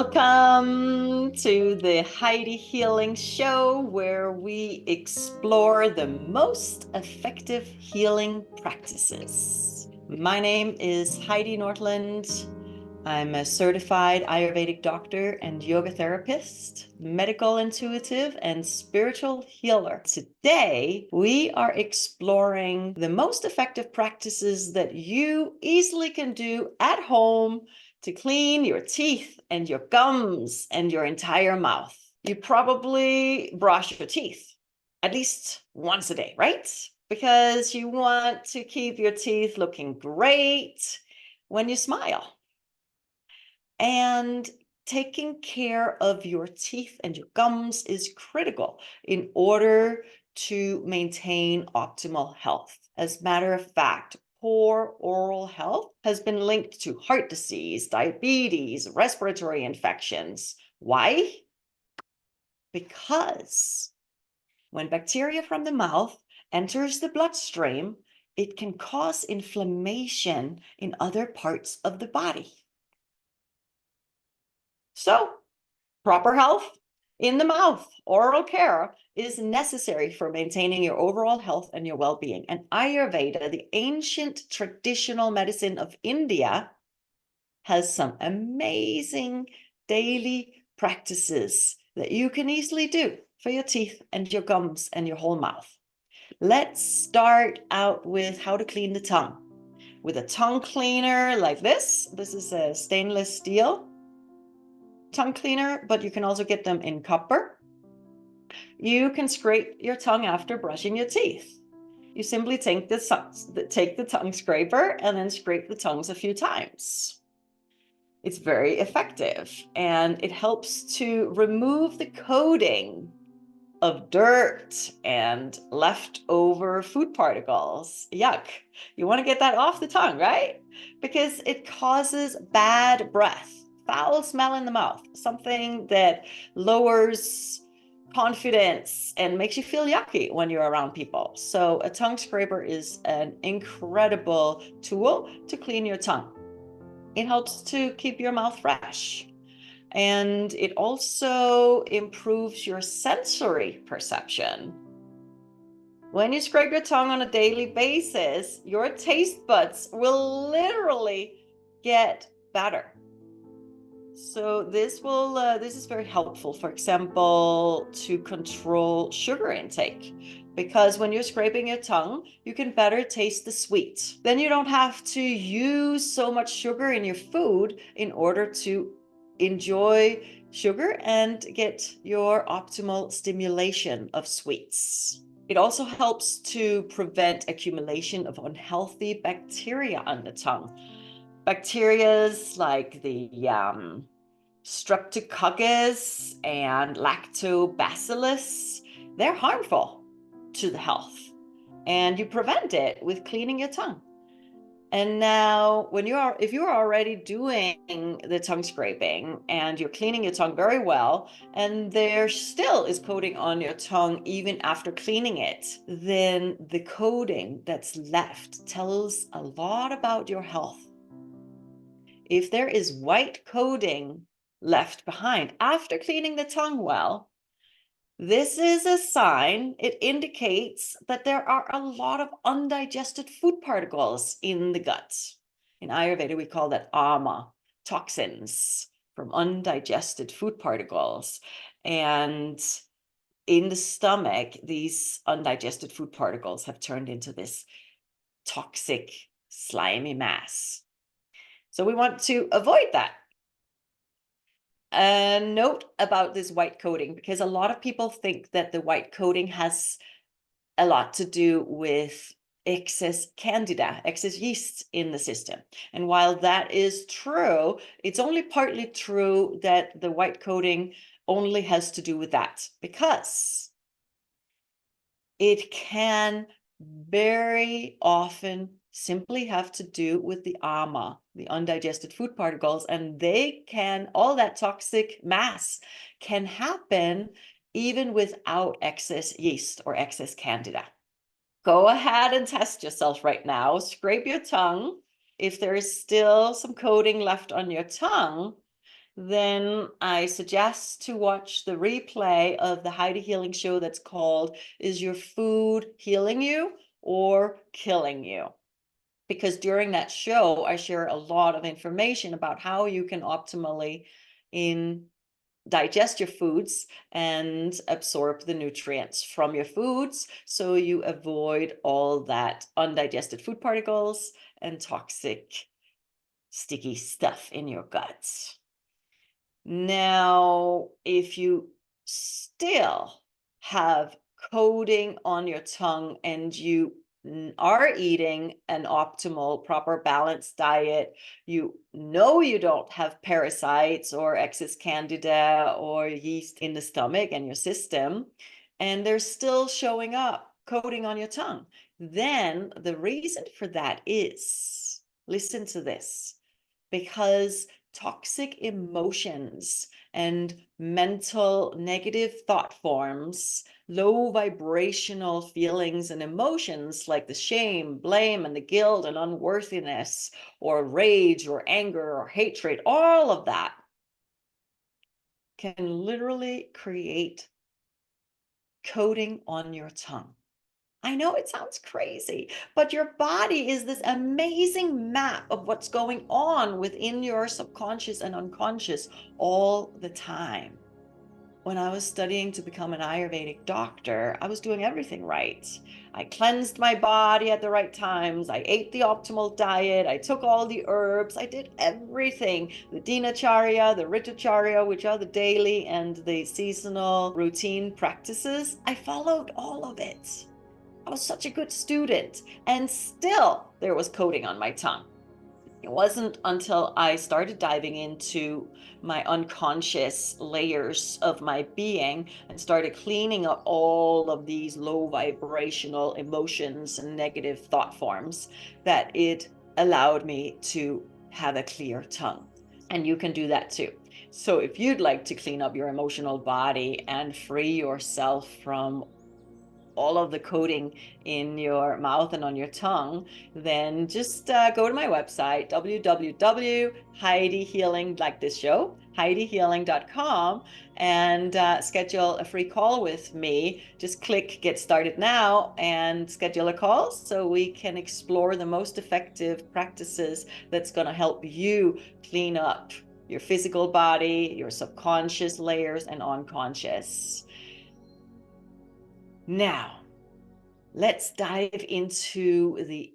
Welcome to the Heidi Healing Show, where we explore the most effective healing practices. My name is Heidi Nortland. I'm a certified Ayurvedic doctor and yoga therapist, medical intuitive, and spiritual healer. Today, we are exploring the most effective practices that you easily can do at home to clean your teeth and your gums and your entire mouth. You probably brush your teeth at least once a day, right? Because you want to keep your teeth looking great when you smile. And taking care of your teeth and your gums is critical in order to maintain optimal health. As a matter of fact, poor oral health has been linked to heart disease, diabetes, respiratory infections. Why? Because when bacteria from the mouth enters the bloodstream, it can cause inflammation in other parts of the body. So, proper health in the mouth, oral care, is necessary for maintaining your overall health and your well-being. And Ayurveda, the ancient traditional medicine of India, has some amazing daily practices that you can easily do for your teeth and your gums and your whole mouth. Let's start out with how to clean the tongue. With a tongue cleaner like this. This is a stainless steel tongue cleaner, but you can also get them in copper. You can scrape your tongue after brushing your teeth. You simply take the tongue scraper and then scrape the tongues a few times. It's very effective, and it helps to remove the coating of dirt and leftover food particles. Yuck. You want to get that off the tongue, right? Because it causes bad breath, foul smell in the mouth, something that lowers confidence and makes you feel yucky when you're around people. So a tongue scraper is an incredible tool to clean your tongue. It helps to keep your mouth fresh. And it also improves your sensory perception. When you scrape your tongue on a daily basis, your taste buds will literally get better. So this is very helpful, for example, to control sugar intake. Because when you're scraping your tongue, you can better taste the sweet. Then you don't have to use so much sugar in your food in order to enjoy sugar and get your optimal stimulation of sweets. It also helps to prevent accumulation of unhealthy bacteria on the tongue. Bacterias like the Streptococcus and Lactobacillus, they're harmful to the health, and you prevent it with cleaning your tongue. And now, if you are already doing the tongue scraping and you're cleaning your tongue very well, and there still is coating on your tongue even after cleaning it, then the coating that's left tells a lot about your health. If there is white coating left behind after cleaning the tongue well, this is a sign. It indicates that there are a lot of undigested food particles in the gut. In Ayurveda, we call that ama, toxins from undigested food particles. And in the stomach, these undigested food particles have turned into this toxic, slimy mass. So we want to avoid that. A note about this white coating, because a lot of people think that the white coating has a lot to do with excess candida, excess yeast in the system. And while that is true, it's only partly true that the white coating only has to do with that, because it can very often simply have to do with the ama, the undigested food particles, and all that toxic mass can happen even without excess yeast or excess candida. Go ahead and test yourself right now. Scrape your tongue. If there is still some coating left on your tongue, then I suggest to watch the replay of the Heidi Healing show that's called Is Your Food Healing You or Killing You? Because during that show, I share a lot of information about how you can optimally digest your foods and absorb the nutrients from your foods, so you avoid all that undigested food particles and toxic sticky stuff in your guts. Now, if you still have coating on your tongue and you are eating an optimal, proper, balanced diet, you know you don't have parasites or excess candida or yeast in the stomach and your system, and they're still showing up, coating on your tongue, then the reason for that is, listen to this, because toxic emotions and mental negative thought forms, low vibrational feelings and emotions like the shame, blame, and the guilt and unworthiness, or rage, or anger, or hatred, all of that can literally create coating on your tongue. I know it sounds crazy, but your body is this amazing map of what's going on within your subconscious and unconscious all the time. When I was studying to become an Ayurvedic doctor, I was doing everything right. I cleansed my body at the right times. I ate the optimal diet. I took all the herbs. I did everything. The Dinacharya, the Ritacharya, which are the daily and the seasonal routine practices. I followed all of it. I was such a good student, and still there was coating on my tongue. It wasn't until I started diving into my unconscious layers of my being and started cleaning up all of these low vibrational emotions and negative thought forms that it allowed me to have a clear tongue. And you can do that too. So if you'd like to clean up your emotional body and free yourself from all of the coating in your mouth and on your tongue, then just go to my website, www.heidihealing, like this show, heidihealing.com, and schedule a free call with me. Just click Get Started Now and schedule a call so we can explore the most effective practices that's going to help you clean up your physical body, your subconscious layers, and unconscious. Now, let's dive into the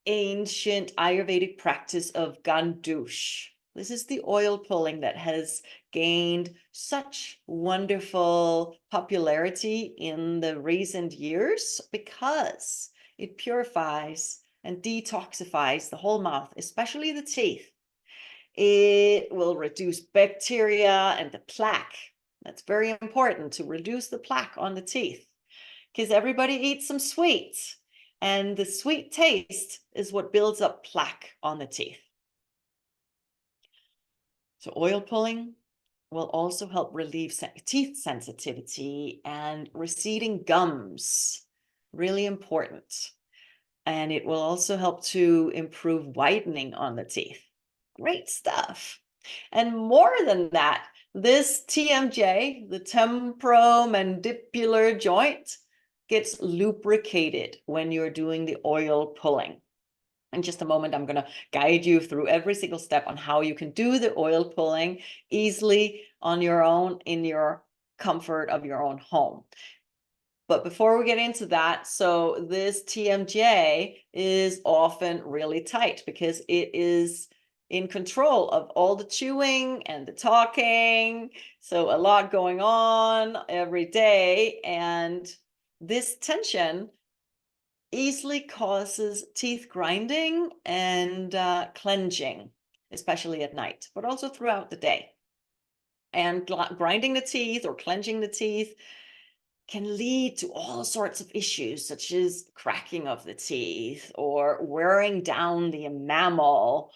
ancient Ayurvedic practice of gandush. This is the oil pulling that has gained such wonderful popularity in the recent years because it purifies and detoxifies the whole mouth, especially the teeth. It will reduce bacteria and the plaque. That's very important, to reduce the plaque on the teeth, because everybody eats some sweets, and the sweet taste is what builds up plaque on the teeth. So oil pulling will also help relieve teeth sensitivity and receding gums. Really important. And it will also help to improve whitening on the teeth. Great stuff. And more than that, this TMJ, the temporomandibular joint, gets lubricated when you're doing the oil pulling. In just a moment, I'm going to guide you through every single step on how you can do the oil pulling easily on your own in your comfort of your own home. But before we get into that, so this TMJ is often really tight because it is in control of all the chewing and the talking. So a lot going on every day. And this tension easily causes teeth grinding and clenching, especially at night, but also throughout the day. And grinding the teeth or clenching the teeth can lead to all sorts of issues, such as cracking of the teeth or wearing down the enamel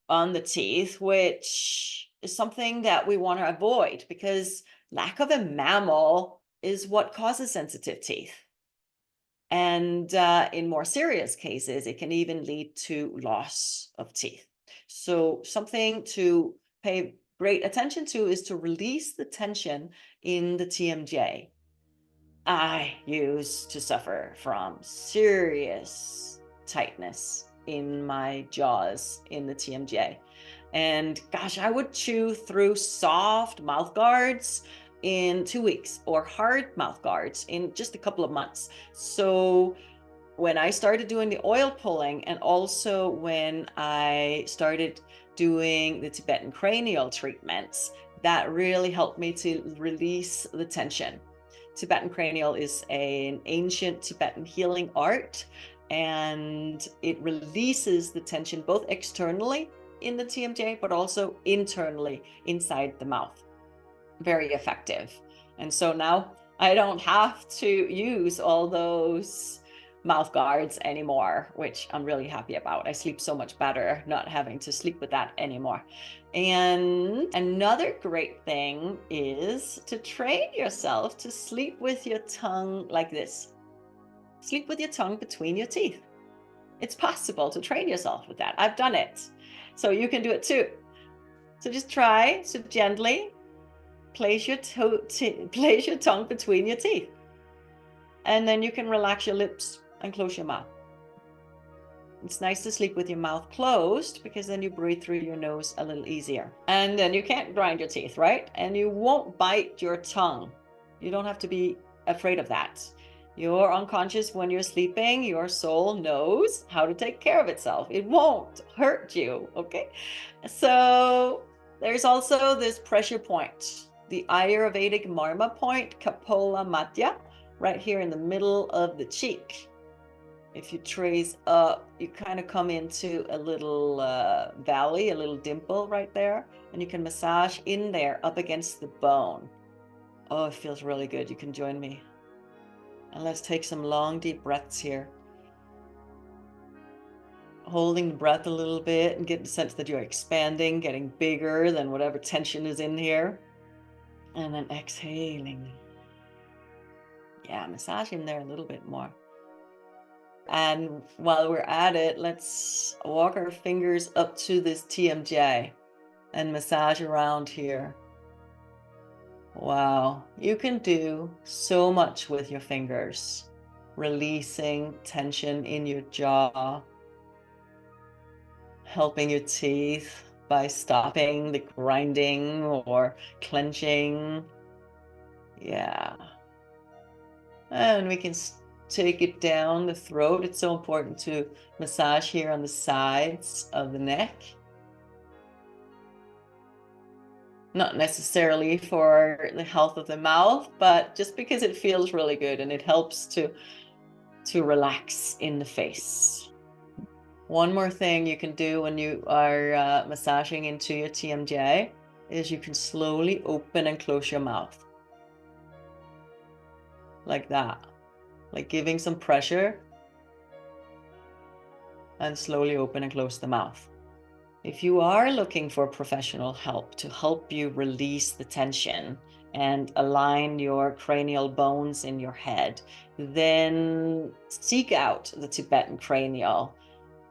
on the teeth, which is something that we want to avoid because lack of enamel is what causes sensitive teeth. And in more serious cases, it can even lead to loss of teeth. So something to pay great attention to is to release the tension in the TMJ. I used to suffer from serious tightness in my jaws in the TMJ. And gosh, I would chew through soft mouth guards in 2 weeks or hard mouth guards in just a couple of months. So when I started doing the oil pulling, and also when I started doing the Tibetan cranial treatments, that really helped me to release the tension. Tibetan cranial is an ancient Tibetan healing art, and it releases the tension both externally in the TMJ, but also internally inside the mouth. Very effective. And so now I don't have to use all those mouth guards anymore, which I'm really happy about. I sleep so much better not having to sleep with that anymore. And another great thing is to train yourself to sleep with your tongue like this. Sleep with your tongue between your teeth. It's possible to train yourself with that. I've done it. So you can do it too. So just try, so gently place your tongue between your teeth. And then you can relax your lips and close your mouth. It's nice to sleep with your mouth closed because then you breathe through your nose a little easier. And then you can't grind your teeth, right? And you won't bite your tongue. You don't have to be afraid of that. You're unconscious when you're sleeping. Your soul knows how to take care of itself. It won't hurt you, okay? So there's also this pressure point, the Ayurvedic Marma point, Kapola Madhya, right here in the middle of the cheek. If you trace up, you kind of come into a little valley, a little dimple right there, and you can massage in there up against the bone. Oh, it feels really good. You can join me. And let's take some long, deep breaths here. Holding the breath a little bit and getting the sense that you're expanding, getting bigger than whatever tension is in here. And then exhaling. Yeah, massage in there a little bit more. And while we're at it, let's walk our fingers up to this TMJ and massage around here. Wow, you can do so much with your fingers, releasing tension in your jaw, helping your teeth by stopping the grinding or clenching. Yeah. And we can take it down the throat. It's so important to massage here on the sides of the neck. Not necessarily for the health of the mouth, but just because it feels really good and it helps to relax in the face. One more thing you can do when you are massaging into your TMJ is you can slowly open and close your mouth. Like that. Like giving some pressure and slowly open and close the mouth. If you are looking for professional help to help you release the tension and align your cranial bones in your head, then seek out the Tibetan cranial.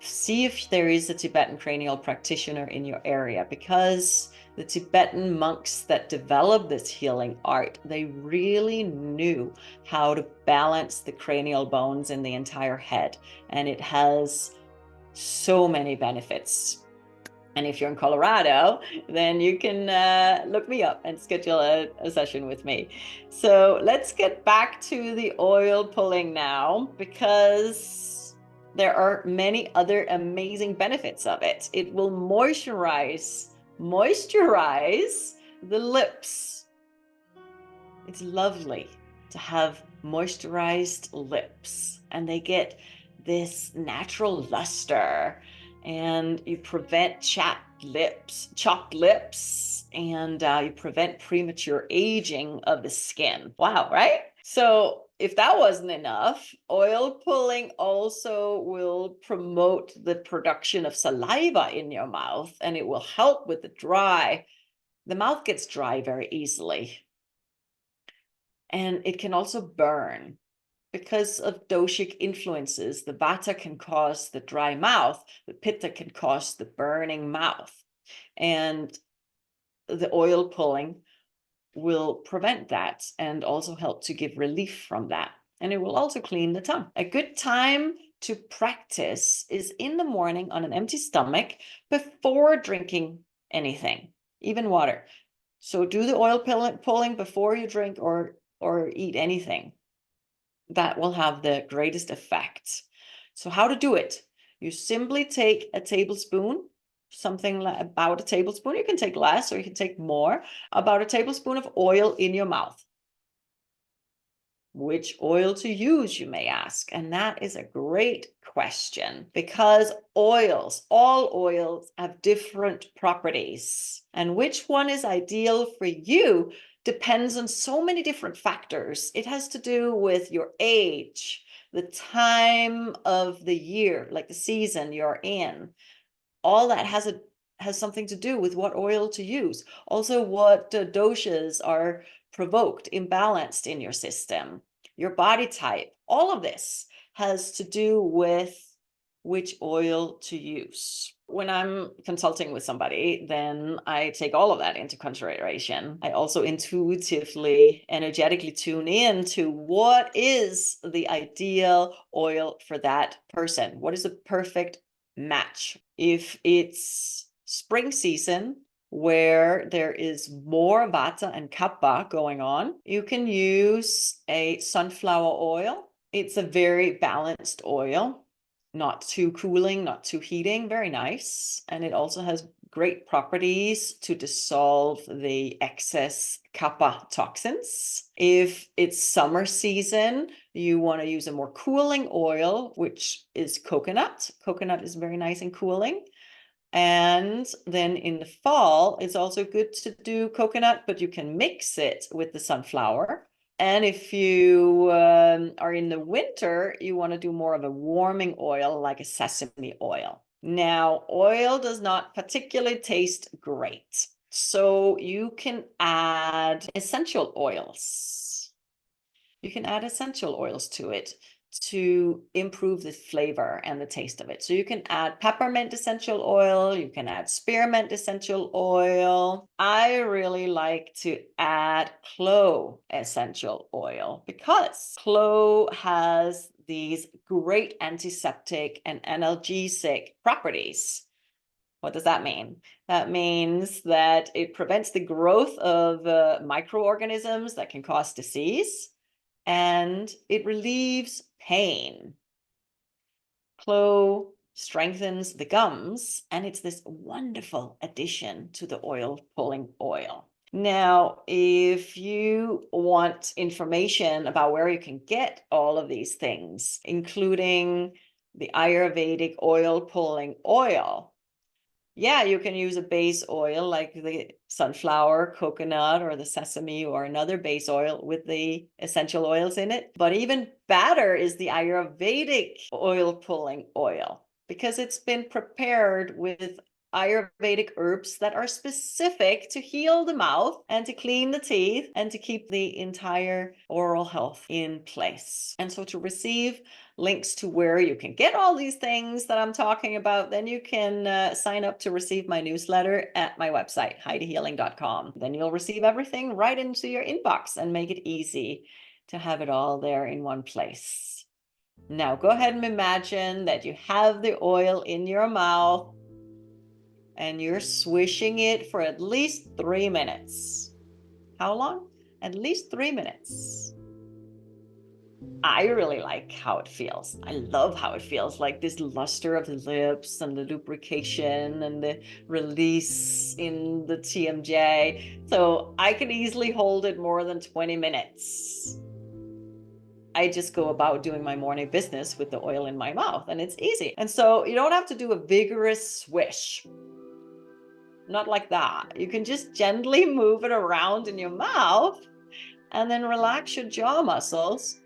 See if there is a Tibetan cranial practitioner in your area, because the Tibetan monks that developed this healing art, they really knew how to balance the cranial bones in the entire head. And it has so many benefits. And if you're in Colorado, then you can look me up and schedule a session with me. So let's get back to the oil pulling now, because there are many other amazing benefits of it. It will moisturize the lips. It's lovely to have moisturized lips, and they get this natural luster, and you prevent chapped lips, and you prevent premature aging of the skin. Wow, right? So if that wasn't enough, oil pulling also will promote the production of saliva in your mouth, and it will help with the dry. The mouth gets dry very easily. And it can also burn. Because of doshic influences, the vata can cause the dry mouth, the pitta can cause the burning mouth. And the oil pulling will prevent that and also help to give relief from that. And it will also clean the tongue. A good time to practice is in the morning on an empty stomach before drinking anything, even water. So do the oil pulling before you drink or eat anything. That will have the greatest effect. So how to do it? You simply take a tablespoon, something like about a tablespoon. You can take less or you can take more, about a tablespoon of oil in your mouth. Which oil to use, you may ask. And that is a great question because all oils have different properties. And which one is ideal for you depends on so many different factors. It has to do with your age, the time of the year, like the season you're in. All that has something to do with what oil to use. Also, what doshas are provoked, imbalanced in your system, your body type. All of this has to do with which oil to use. When I'm consulting with somebody, then I take all of that into consideration. I also intuitively, energetically tune in to what is the ideal oil for that person. What is the perfect match? If it's spring season, where there is more vata and kapha going on, you can use a sunflower oil. It's a very balanced oil, not too cooling, not too heating, very nice. And it also has great properties to dissolve the excess kapha toxins. If it's summer season, you want to use a more cooling oil, which is coconut. Coconut is very nice and cooling. And then in the fall, it's also good to do coconut, but you can mix it with the sunflower. And if you are in the winter, you want to do more of a warming oil like a sesame oil. Now, oil does not particularly taste great. So you can add essential oils. You can add essential oils to it to improve the flavor and the taste of it. So you can add peppermint essential oil, you can add spearmint essential oil. I really like to add clove essential oil because clove has these great antiseptic and analgesic properties. What does that mean? That means that it prevents the growth of microorganisms that can cause disease, and it relieves pain. Clove strengthens the gums, and it's this wonderful addition to the oil pulling oil. Now, if you want information about where you can get all of these things, including the Ayurvedic oil pulling oil, yeah, you can use a base oil like the sunflower, coconut, or the sesame, or another base oil with the essential oils in it. But even better is the Ayurvedic oil pulling oil because it's been prepared with Ayurvedic herbs that are specific to heal the mouth and to clean the teeth and to keep the entire oral health in place. And so to receive links to where you can get all these things that I'm talking about, then you can sign up to receive my newsletter at my website, HeidiHealing.com. Then you'll receive everything right into your inbox and make it easy to have it all there in one place. Now go ahead and imagine that you have the oil in your mouth and you're swishing it for at least 3 minutes. How long? At least 3 minutes. I really like how it feels. I love how it feels, like this luster of the lips and the lubrication and the release in the TMJ. So I could easily hold it more than 20 minutes. I just go about doing my morning business with the oil in my mouth, and it's easy. And so you don't have to do a vigorous swish. Not like that. You can just gently move it around in your mouth and then relax your jaw muscles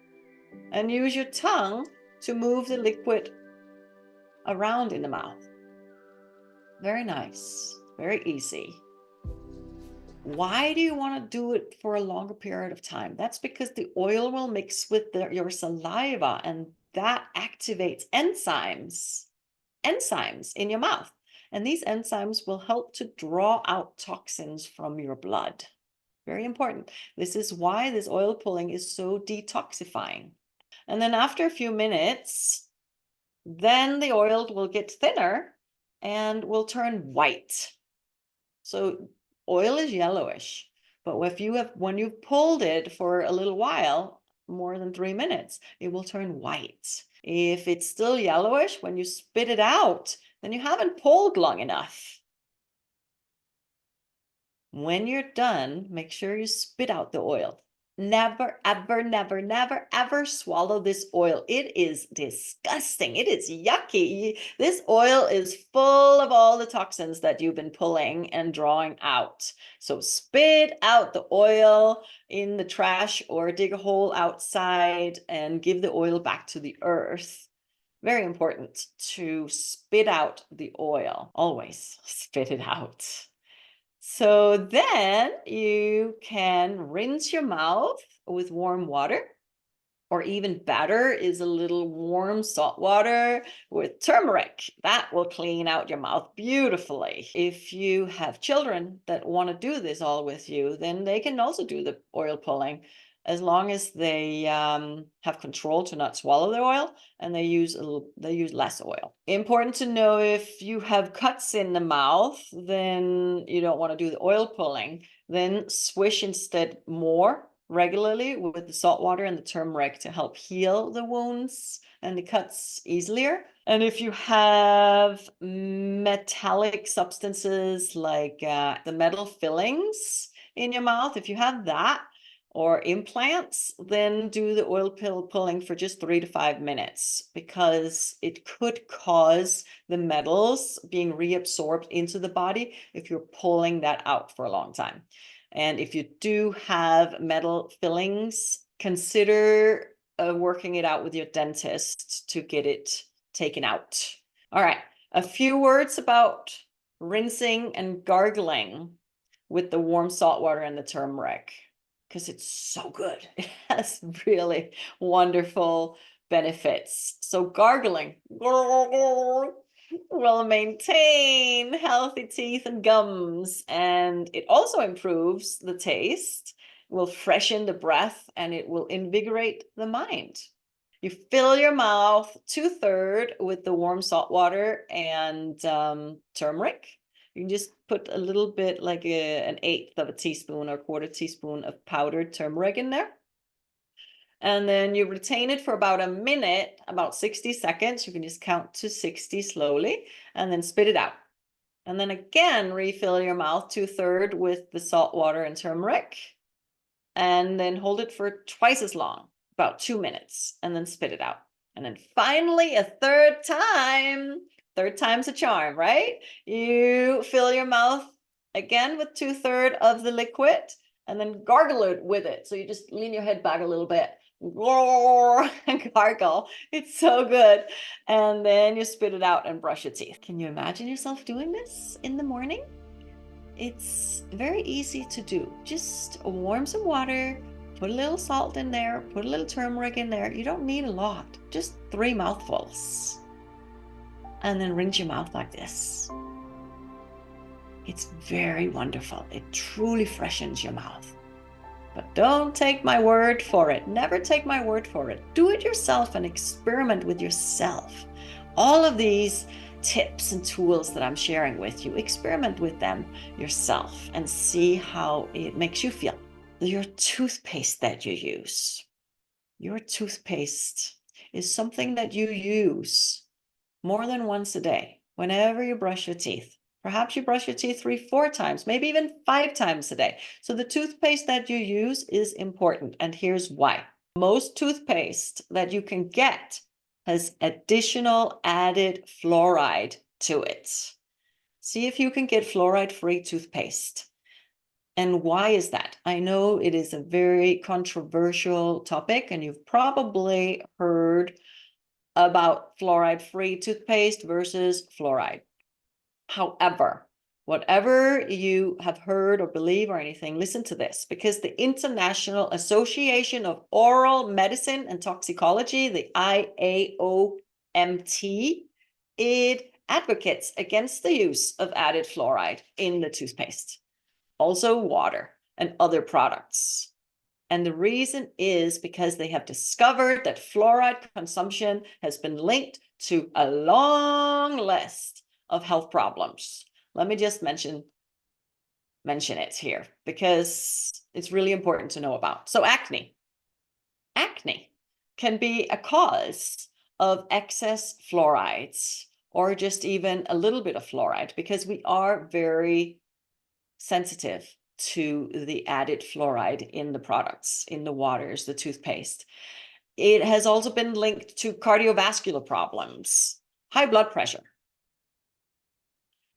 and use your tongue to move the liquid around in the mouth. Very nice, very easy. Why do you want to do it for a longer period of time? That's because the oil will mix with your saliva, and that activates enzymes in your mouth. And these enzymes will help to draw out toxins from your blood. Very important. This is why this oil pulling is so detoxifying. And then after a few minutes, then the oil will get thinner and will turn white. So oil is yellowish, but when you've pulled it for a little while, more than 3 minutes, it will turn white. If it's still yellowish, when you spit it out, then you haven't pulled long enough. When you're done, make sure you spit out the oil. Never, ever, never, never, ever swallow this oil. It is disgusting. It is yucky. This oil is full of all the toxins that you've been pulling and drawing out. So spit out the oil in the trash or dig a hole outside and give the oil back to the earth. Very important to spit out the oil. Always spit it out. So then you can rinse your mouth with warm water, or even better is a little warm salt water with turmeric. That will clean out your mouth beautifully. If you have children that want to do this all with you, then they can also do the oil pulling, as long as they have control to not swallow the oil and they use less oil. Important to know, if you have cuts in the mouth, then you don't want to do the oil pulling. Then swish instead more regularly with the salt water and the turmeric to help heal the wounds and the cuts easier. And if you have metallic substances like the metal fillings in your mouth, if you have that, or implants, then do the oil pulling for just 3 to 5 minutes, because it could cause the metals being reabsorbed into the body if you're pulling that out for a long time. And if you do have metal fillings, consider working it out with your dentist to get it taken out. All right, a few words about rinsing and gargling with the warm salt water and the turmeric, because it's so good. It has really wonderful benefits. So gargling will maintain healthy teeth and gums, and it also improves the taste, will freshen the breath, and it will invigorate the mind. You fill your mouth 2/3 with the warm salt water and turmeric. You can just put a little bit, like an eighth of a teaspoon or quarter teaspoon of powdered turmeric in there. And then you retain it for about a minute, about 60 seconds. You can just count to 60 slowly and then spit it out. And then again, refill your mouth 2/3 with the salt water and turmeric. And then hold it for twice as long, about 2 minutes, and then spit it out. And then finally, a third time. Third time's a charm, right? You fill your mouth again with 2/3 of the liquid and then gargle it with it. So you just lean your head back a little bit, and gargle. It's so good. And then you spit it out and brush your teeth. Can you imagine yourself doing this in the morning? It's very easy to do. Just warm some water, put a little salt in there, put a little turmeric in there. You don't need a lot, just 3 mouthfuls. And then rinse your mouth like this. It's very wonderful. It truly freshens your mouth. But don't take my word for it. Never take my word for it. Do it yourself and experiment with yourself. All of these tips and tools that I'm sharing with you, experiment with them yourself and see how it makes you feel. Your toothpaste that you use. Your toothpaste is something that you use more than once a day, whenever you brush your teeth. Perhaps you brush your teeth 3, 4 times, maybe even 5 times a day. So the toothpaste that you use is important, and here's why. Most toothpaste that you can get has additional added fluoride to it. See if you can get fluoride-free toothpaste. And why is that? I know it is a very controversial topic, and you've probably heard about fluoride-free toothpaste versus fluoride. However, whatever you have heard or believe or anything, listen to this, because the International Association of Oral Medicine and Toxicology, the IAOMT, it advocates against the use of added fluoride in the toothpaste, also water and other products. And the reason is because they have discovered that fluoride consumption has been linked to a long list of health problems. Let me just mention it here because it's really important to know about. So acne can be a cause of excess fluorides or just even a little bit of fluoride because we are very sensitive to the added fluoride in the products, in the waters, the toothpaste. It has also been linked to cardiovascular problems, high blood pressure,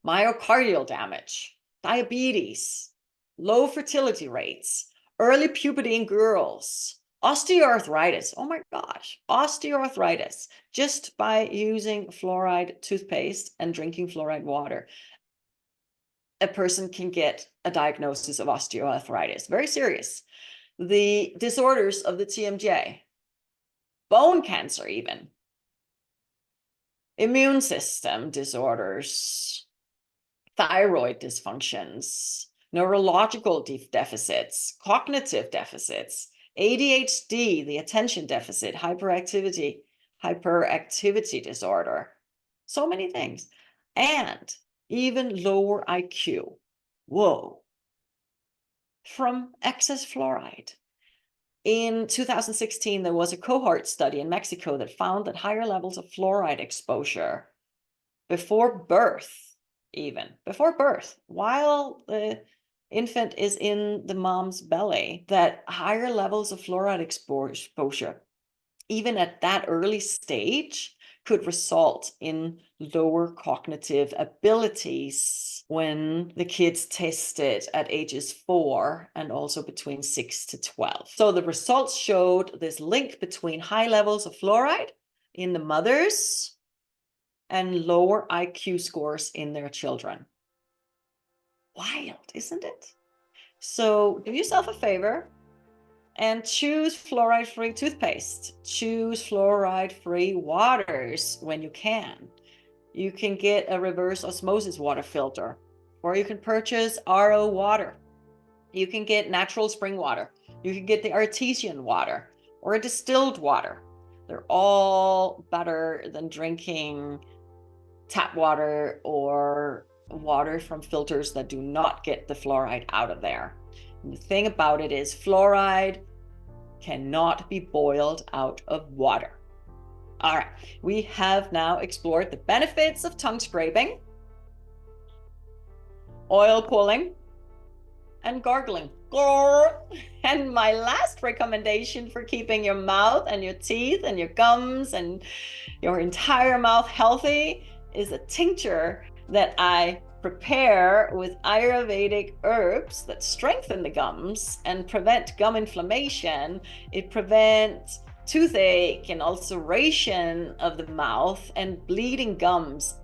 myocardial damage, diabetes, low fertility rates, early puberty in girls, osteoarthritis. Oh my gosh, osteoarthritis, just by using fluoride toothpaste and drinking fluoride water. A person can get a diagnosis of osteoarthritis, very serious. The disorders of the TMJ, bone cancer even, immune system disorders, thyroid dysfunctions, neurological deficits, cognitive deficits, ADHD, the attention deficit, hyperactivity disorder, so many things, and even lower IQ. Whoa. From excess fluoride. In 2016, there was a cohort study in Mexico that found that higher levels of fluoride exposure before birth, while the infant is in the mom's belly, that higher levels of fluoride exposure, even at that early stage, could result in lower cognitive abilities when the kids tested at ages 4 and also between 6 to 12. So the results showed this link between high levels of fluoride in the mothers and lower IQ scores in their children. Wild, isn't it? So do yourself a favor and choose fluoride-free toothpaste. Choose fluoride-free waters when you can. You can get a reverse osmosis water filter, or you can purchase RO water. You can get natural spring water. You can get the artesian water or a distilled water. They're all better than drinking tap water or water from filters that do not get the fluoride out of there. And the thing about it is fluoride cannot be boiled out of water. All right, we have now explored the benefits of tongue scraping, oil pulling, and gargling. And my last recommendation for keeping your mouth and your teeth and your gums and your entire mouth healthy is a tincture that I prepare with Ayurvedic herbs that strengthen the gums and prevent gum inflammation. It prevents toothache and ulceration of the mouth and bleeding gums.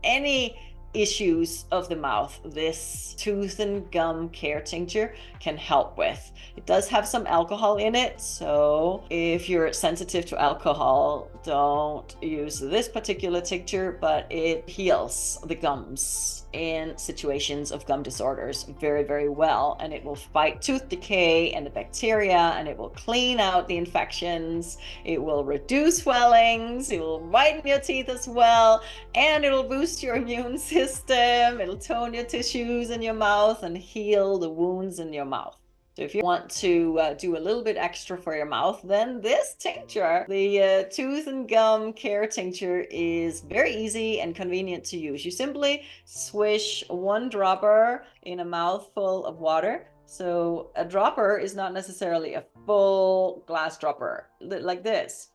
Any issues of the mouth, this tooth and gum care tincture can help with. It does have some alcohol in it, so if you're sensitive to alcohol, don't use this particular tincture, but it heals the gums in situations of gum disorders very, very well, and it will fight tooth decay and the bacteria, and it will clean out the infections, it will reduce swellings, it will whiten your teeth as well, and it'll boost your immune system, it'll tone your tissues in your mouth and heal the wounds in your mouth. So if you want to do a little bit extra for your mouth, then this tincture, the tooth and gum care tincture, is very easy and convenient to use. You simply swish one dropper in a mouthful of water. So a dropper is not necessarily a full glass dropper like this.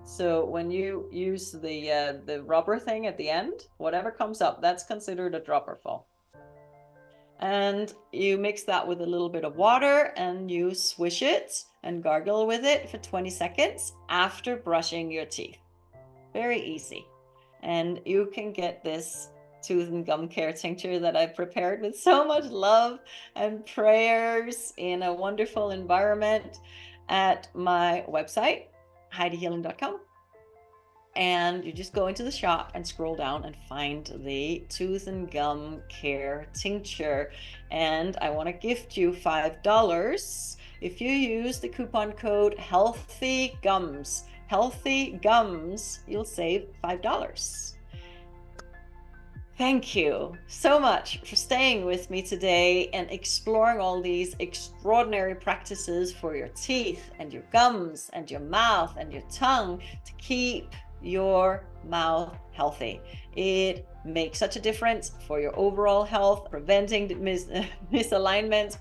So when you use the rubber thing at the end, whatever comes up, that's considered a dropper full. And you mix that with a little bit of water and you swish it and gargle with it for 20 seconds after brushing your teeth. Very easy. And you can get this tooth and gum care tincture that I've prepared with so much love and prayers in a wonderful environment at my website, HeidiHealing.com. and you just go into the shop and scroll down and find the tooth and gum care tincture. And I want to gift you $5 if you use the coupon code Healthy Gums. Healthy Gums, you'll save $5. Thank you so much for staying with me today and exploring all these extraordinary practices for your teeth and your gums and your mouth and your tongue to keep your mouth healthy. It makes such a difference for your overall health, preventing misalignments,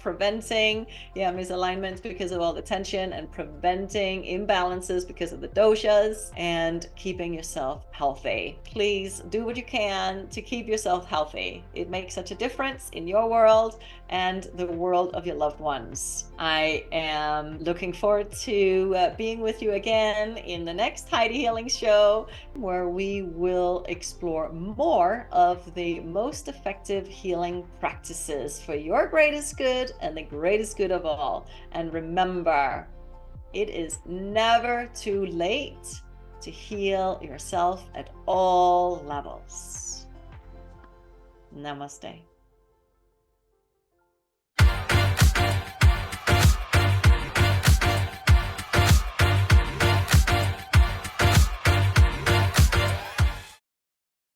misalignments because of all the tension, and preventing imbalances because of the doshas, and keeping yourself healthy. Please do what you can to keep yourself healthy. It makes such a difference in your world and the world of your loved ones. I am looking forward to being with you again in the next Heidi Healing Show, where we will explore more of the most effective healing practices for your greatest good and the greatest good of all. And remember, it is never too late to heal yourself at all levels. Namaste.